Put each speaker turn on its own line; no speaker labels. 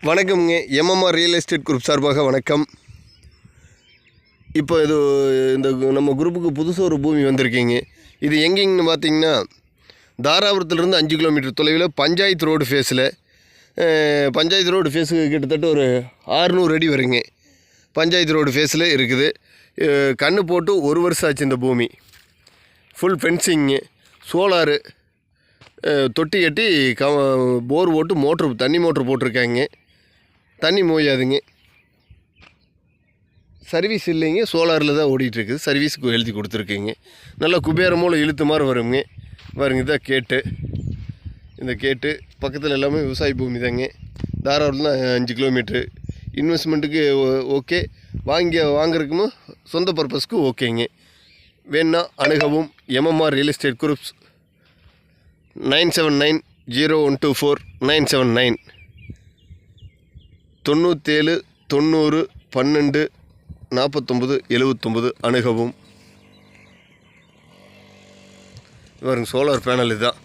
வணக்கம்ங்க. MMR real estate group சார்பாக வணக்கம். இப்போ இந்த நம்ம குரூப்புக்கு புதுசாக ஒரு பூமி வந்திருக்கீங்க. இது எங்கேங்கன்னு பார்த்தீங்கன்னா, தாராபுரத்துலேருந்து 5 கிலோமீட்டர் தொலைவில் பஞ்சாயத்து ரோடு ஃபேஸில், பஞ்சாயத்து ரோடு ஃபேஸுக்கு கிட்டத்தட்ட ஒரு 600 அடி வருங்க. பஞ்சாயத்து ரோடு ஃபேஸில் இருக்குது. கன்று போட்டு 1 வருஷம் ஆச்சு. இந்த பூமி ஃபுல் ஃபென்சிங்கு, சோலாரு, தொட்டி கட்டி போர் போட்டு தண்ணி மோட்ரு போட்டிருக்காங்க. தண்ணி மோயாதுங்க. சர்வீஸ் இல்லைங்க, சோலாரில் தான் ஓடிட்டுருக்குது. சர்வீஸுக்கு எழுதி கொடுத்துருக்கீங்க. நல்லா குபேரமோல இழுத்து மாதிரி வருங்க. பாருங்க, இதான் கேட்டு. இந்த கேட்டு பக்கத்தில் எல்லாமே விவசாய பூமி தாங்க. தாராபுரத்தில் 5 கிலோமீட்ரு. இன்வெஸ்ட்மெண்ட்டுக்கு ஓகே, வாங்குறதுக்கும் சொந்த பர்பஸ்க்கு ஓகேங்க. வேணா அணுகவும். எம்எம்ஆர் ரியல் எஸ்டேட் குரூப்ஸ் 9790124979 97 90 12 49 79 அணுகவும். பாருங்க, சோலார் பேனல் இதுதான்.